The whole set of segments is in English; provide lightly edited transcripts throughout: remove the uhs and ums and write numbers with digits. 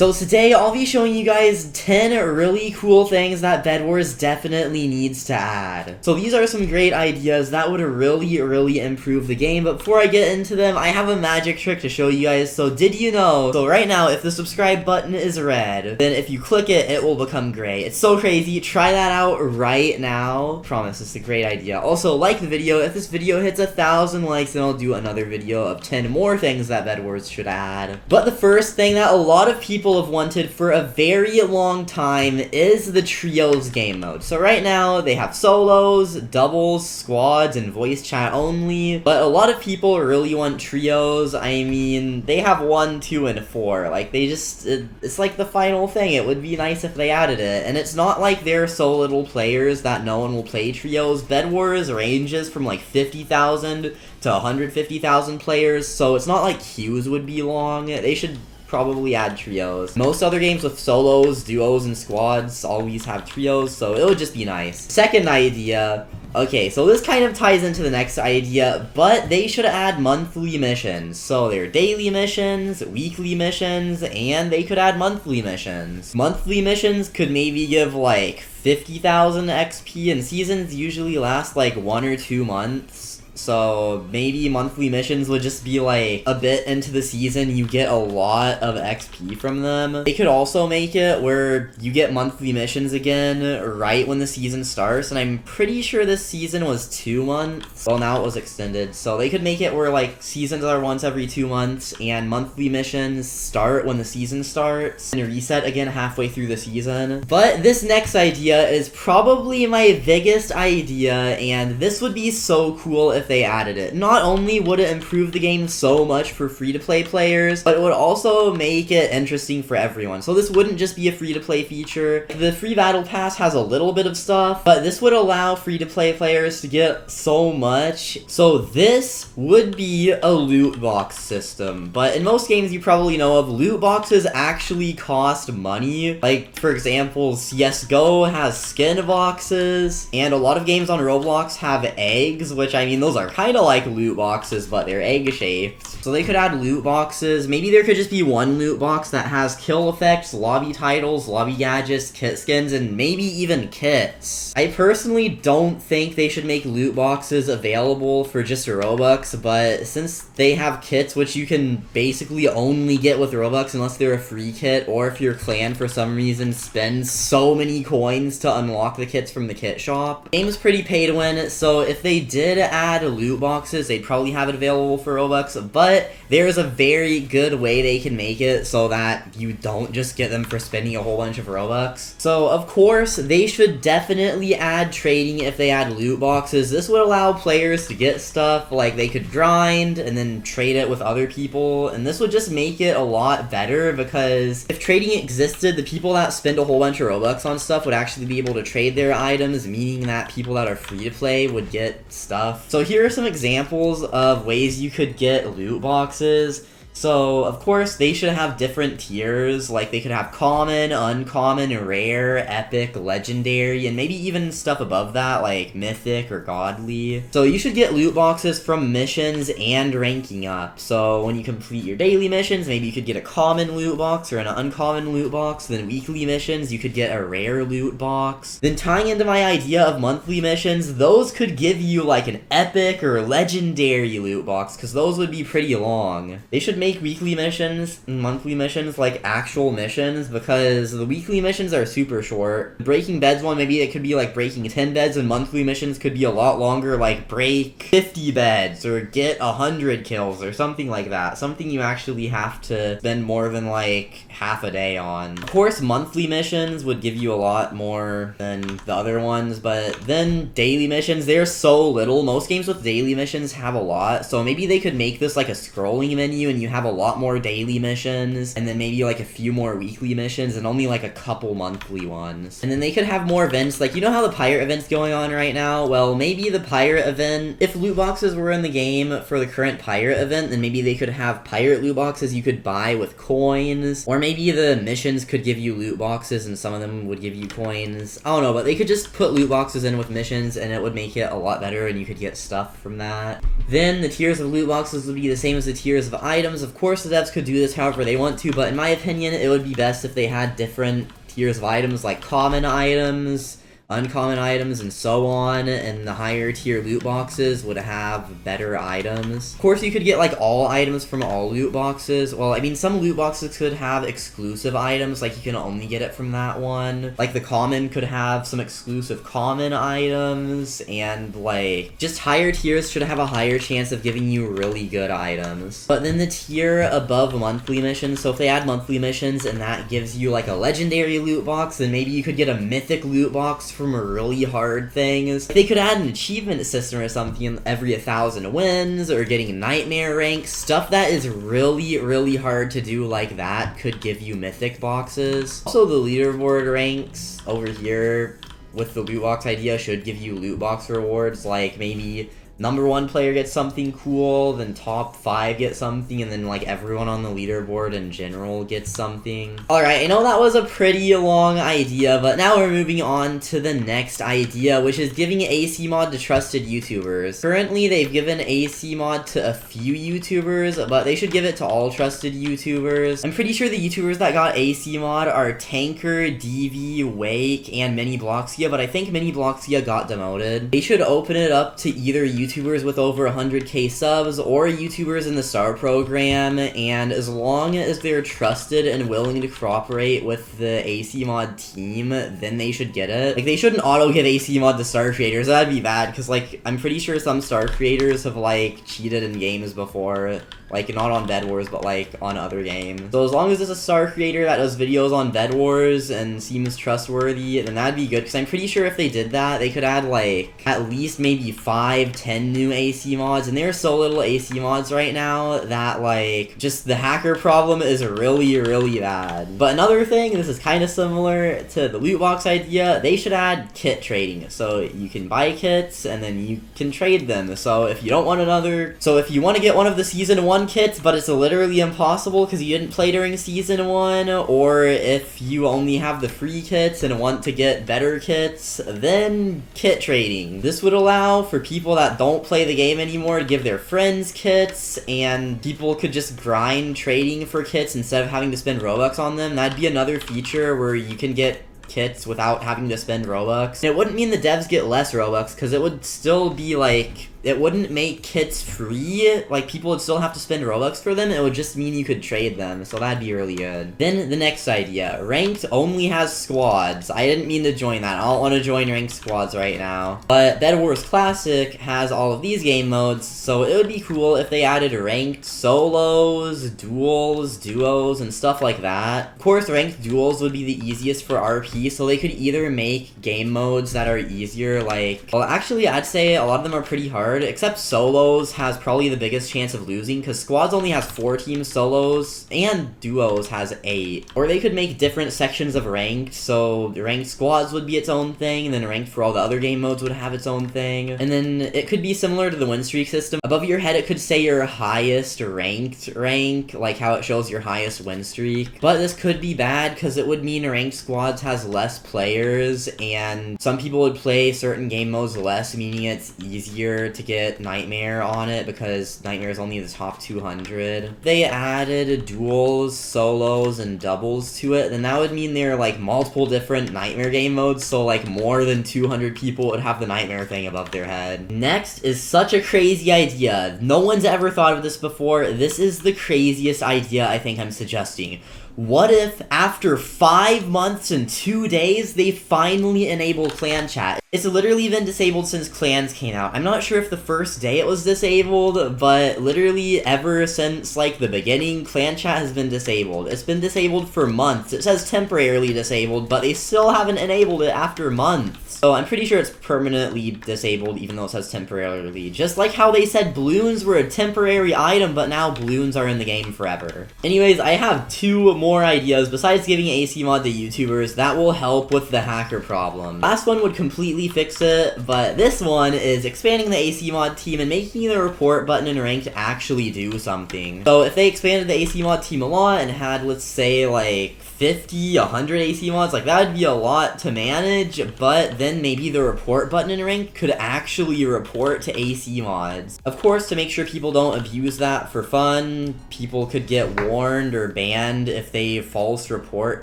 So today I'll be showing you guys 10 really cool things that BedWars definitely needs to add. So these are some great ideas that would really improve the game, but before I get into them, I have a magic trick to show you guys. So did you know? So right now, if the subscribe button is red, then if you click it, it will become gray. It's so crazy. Try that out right now. Promise, it's a great idea. Also, like the video. If this video hits 1,000 likes, then I'll do another video of 10 more things that BedWars should add. But the first thing that a lot of people have wanted for a very long time is the trios game mode. So right now, they have solos, doubles, squads, and voice chat only. But a lot of people really want trios. I mean, they have 1, 2, and 4. Like, they just, it's like the final thing. It would be nice if they added it. And it's not like there are so little players that no one will play trios. BedWars ranges from like 50,000 to 150,000 players, so it's not like queues would be long. They should probably add trios. Most other games with solos, duos, and squads always have trios, so it would just be nice. Second idea. Okay, so this kind of ties into the next idea, but they should add monthly missions. So there are daily missions, weekly missions, and they could add monthly missions. Monthly missions could maybe give like 50,000 XP, and seasons usually last like 1 or 2 months. So maybe monthly missions would just be like a bit into the season, you get a lot of XP from them. They could also make it where you get monthly missions again right when the season starts, and I'm pretty sure this season was 2 months. Well, now it was extended, so they could make it where like seasons are once every 2 months and monthly missions start when the season starts and reset again halfway through the season. But this next idea is probably my biggest idea, and this would be so cool if they added it. Not only would it improve the game so much for free-to-play players, but it would also make it interesting for everyone. So this wouldn't just be a free-to-play feature. The free battle pass has a little bit of stuff, but this would allow free-to-play players to get so much. So this would be a loot box system, but in most games you probably know of, loot boxes actually cost money. Like, for example, CSGO has skin boxes, and a lot of games on Roblox have eggs, which, I mean, those are kind of like loot boxes, but they're egg-shaped. So they could add loot boxes. Maybe there could just be one loot box that has kill effects, lobby titles, lobby gadgets, kit skins, and maybe even kits. I personally don't think they should make loot boxes available for just Robux, but since they have kits, which you can basically only get with Robux unless they're a free kit, or if your clan for some reason spends so many coins to unlock the kits from the kit shop. The game's pretty pay to win, so if they did add loot boxes, they'd probably have it available for Robux, but there is a very good way they can make it so that you don't just get them for spending a whole bunch of Robux. So of course, they should definitely add trading if they add loot boxes. This would allow players to get stuff, like they could grind and then trade it with other people, and this would just make it a lot better, because if trading existed, the people that spend a whole bunch of Robux on stuff would actually be able to trade their items, meaning that people that are free to play would get stuff. So here are some examples of ways you could get loot boxes. So, of course, they should have different tiers, like they could have common, uncommon, rare, epic, legendary, and maybe even stuff above that, like mythic or godly. So you should get loot boxes from missions and ranking up. So when you complete your daily missions, maybe you could get a common loot box or an uncommon loot box. Then weekly missions, you could get a rare loot box. Then tying into my idea of monthly missions, those could give you like an epic or legendary loot box, because those would be pretty long. They should make weekly missions and monthly missions like actual missions, because the weekly missions are super short. The breaking beds one, maybe it could be like breaking 10 beds, and monthly missions could be a lot longer, like break 50 beds or get 100 kills or something like that. Something you actually have to spend more than like half a day on. Of course, monthly missions would give you a lot more than the other ones, but then daily missions, they're so little. Most games with daily missions have a lot, so maybe they could make this like a scrolling menu and you have a lot more daily missions, and then maybe like a few more weekly missions, and only like a couple monthly ones. And then they could have more events, like, you know how the pirate event's going on right now? Well, maybe the pirate event, if loot boxes were in the game for the current pirate event, then maybe they could have pirate loot boxes you could buy with coins, or maybe maybe the missions could give you loot boxes and some of them would give you coins. I don't know, but they could just put loot boxes in with missions and it would make it a lot better and you could get stuff from that. Then the tiers of loot boxes would be the same as the tiers of items. Of course, the devs could do this however they want to, but in my opinion, it would be best if they had different tiers of items, like common items, uncommon items, and so on, and the higher tier loot boxes would have better items. Of course, you could get, like, all items from all loot boxes. Well, I mean, some loot boxes could have exclusive items, like, you can only get it from that one. Like, the common could have some exclusive common items, and, like, just higher tiers should have a higher chance of giving you really good items. But then the tier above monthly missions, so if they add monthly missions and that gives you, like, a legendary loot box, then maybe you could get a mythic loot box from really hard things. They could add an achievement system or something every 1,000 wins, or getting nightmare ranks. Stuff that is really, really hard to do like that could give you mythic boxes. Also, the leaderboard ranks over here with the loot box idea should give you loot box rewards, like maybe #1 player gets something cool, then top 5 get something, and then like everyone on the leaderboard in general gets something. Alright, I know that was a pretty long idea, but now we're moving on to the next idea, which is giving AC mod to trusted YouTubers. Currently, they've given AC mod to a few YouTubers, but they should give it to all trusted YouTubers. I'm pretty sure the YouTubers that got AC mod are Tanker, DV, Wake, and Mini Bloxia, but I think Mini Bloxia got demoted. They should open it up to either YouTubers with over 100k subs or YouTubers in the STAR program, and as long as they're trusted and willing to cooperate with the AC mod team, then they should get it. Like, they shouldn't auto give AC mod to STAR creators. That'd be bad, because like I'm pretty sure some STAR creators have like cheated in games before. Like, not on BedWars, but, like, on other games. So as long as it's a STAR creator that does videos on BedWars and seems trustworthy, then that'd be good. Because I'm pretty sure if they did that, they could add, like, at least maybe 5, 10 new AC mods. And there are so little AC mods right now that, like, just the hacker problem is really, really bad. But another thing, this is kind of similar to the loot box idea, they should add kit trading. So you can buy kits, and then you can trade them. So if you don't want if you want to get one of the Season 1 kits, but it's literally impossible because you didn't play during Season 1, or if you only have the free kits and want to get better kits, then kit trading. This would allow for people that don't play the game anymore to give their friends kits, and people could just grind trading for kits instead of having to spend Robux on them. That'd be another feature where you can get kits without having to spend Robux. And it wouldn't mean the devs get less Robux, because it would still be like, it wouldn't make kits free, like people would still have to spend Robux for them, it would just mean you could trade them, so that'd be really good. Then the next idea, ranked only has squads. I didn't mean to join that, I don't want to join ranked squads right now. But BedWars Classic has all of these game modes, so it would be cool if they added ranked solos, duels, duos, and stuff like that. Of course, ranked duels would be the easiest for RP, so they could either make game modes that are easier, like, well actually I'd say a lot of them are pretty hard, except solos has probably the biggest chance of losing, because squads only has 4 team solos, and duos has 8. Or they could make different sections of ranked, so ranked squads would be its own thing, and then ranked for all the other game modes would have its own thing. And then it could be similar to the win streak system. Above your head it could say your highest ranked rank, like how it shows your highest win streak. But this could be bad, because it would mean ranked squads has less players, and some people would play certain game modes less, meaning it's easier to get Nightmare on it, because Nightmare is only the top 200. They added duels, solos, and doubles to it, then that would mean there are like multiple different Nightmare game modes, so like more than 200 people would have the Nightmare thing above their head. Next is such a crazy idea. No one's ever thought of this before. This is the craziest idea I think I'm suggesting. What if, after 5 months and 2 days, they finally enable clan chat? It's literally been disabled since clans came out. I'm not sure if the first day it was disabled, but literally ever since, like, the beginning, clan chat has been disabled. It's been disabled for months. It says temporarily disabled, but they still haven't enabled it after months. So I'm pretty sure it's permanently disabled, even though it says temporarily. Just like how they said balloons were a temporary item, but now balloons are in the game forever. Anyways, I have 2 more ideas besides giving AC mod to YouTubers that will help with the hacker problem. Last one would completely completely fix it, but this one is expanding the AC mod team and making the report button in ranked actually do something. So if they expanded the AC mod team a lot and had, let's say, like 50, 100 AC mods, like that would be a lot to manage, but then maybe the report button in ranked could actually report to AC mods. Of course, to make sure people don't abuse that for fun, people could get warned or banned if they false report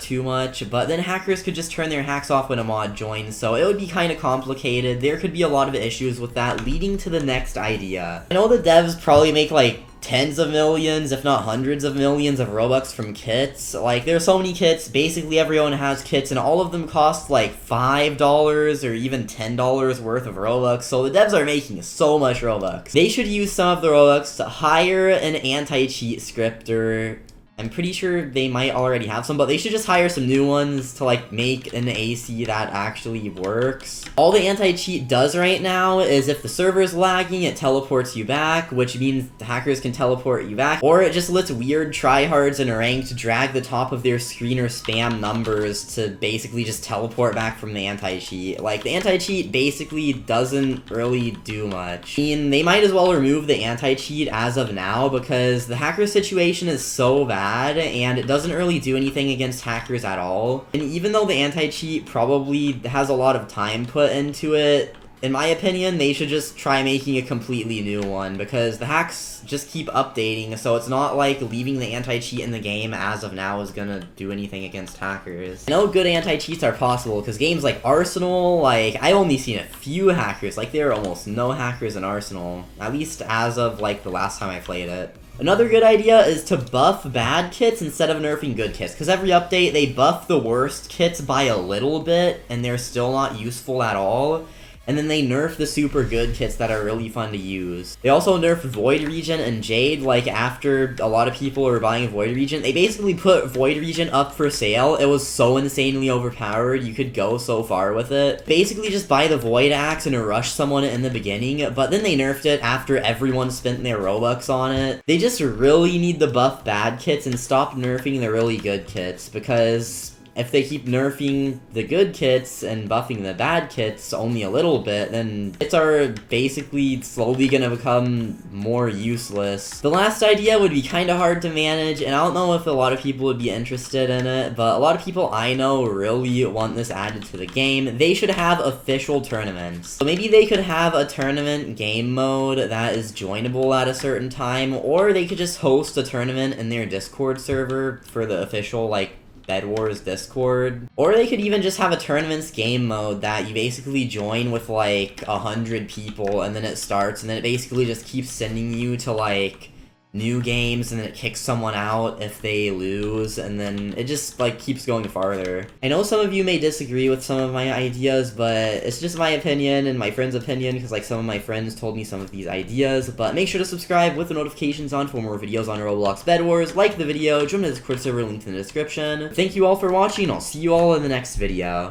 too much, but then hackers could just turn their hacks off when a mod joins, so it would be kind of complicated. There could be a lot of issues with that, leading to the next idea. I know the devs probably make like tens of millions, if not hundreds of millions of Robux from kits. Like, there are so many kits, basically everyone has kits, and all of them cost like $5 or even $10 worth of Robux, so the devs are making so much Robux. They should use some of the Robux to hire an anti-cheat scripter. I'm pretty sure they might already have some, but they should just hire some new ones to, like, make an AC that actually works. All the anti-cheat does right now is if the server is lagging, it teleports you back, which means the hackers can teleport you back, or it just lets weird tryhards in ranked drag the top of their screen or spam numbers to basically just teleport back from the anti-cheat. Like, the anti-cheat basically doesn't really do much. I mean, they might as well remove the anti-cheat as of now, because the hacker situation is so bad, and it doesn't really do anything against hackers at all. And even though the anti-cheat probably has a lot of time put into it, in my opinion, they should just try making a completely new one, because the hacks just keep updating, so it's not like leaving the anti-cheat in the game as of now is gonna do anything against hackers. I know good anti-cheats are possible, because games like Arsenal, like, I've only seen a few hackers. Like, there are almost no hackers in Arsenal, at least as of, like, the last time I played it. Another good idea is to buff bad kits instead of nerfing good kits, because every update they buff the worst kits by a little bit, and they're still not useful at all. And then they nerf the super good kits that are really fun to use. They also nerfed Void Regent and Jade, like after a lot of people were buying Void Regent. They basically put Void Regent up for sale. It was so insanely overpowered, you could go so far with it. Basically just buy the Void Axe and rush someone in the beginning, but then they nerfed it after everyone spent their Robux on it. They just really need to buff bad kits and stop nerfing the really good kits, because if they keep nerfing the good kits and buffing the bad kits only a little bit, then kits are basically slowly gonna become more useless. The last idea would be kinda hard to manage, and I don't know if a lot of people would be interested in it, but a lot of people I know really want this added to the game. They should have official tournaments. So maybe they could have a tournament game mode that is joinable at a certain time, or they could just host a tournament in their Discord server for the official, like, BedWars Discord. Or they could even just have a tournaments game mode that you basically join with like 100 people, and then it starts, and then it basically just keeps sending you to like new games, and then it kicks someone out if they lose, and then it just like keeps going farther. I know some of you may disagree with some of my ideas, but it's just my opinion and my friend's opinion, because like some of my friends told me some of these ideas. But make sure to subscribe with the notifications on for more videos on Roblox BedWars. Like the video, join the Discord server, linked in the description. Thank you all for watching, I'll see you all in the next video.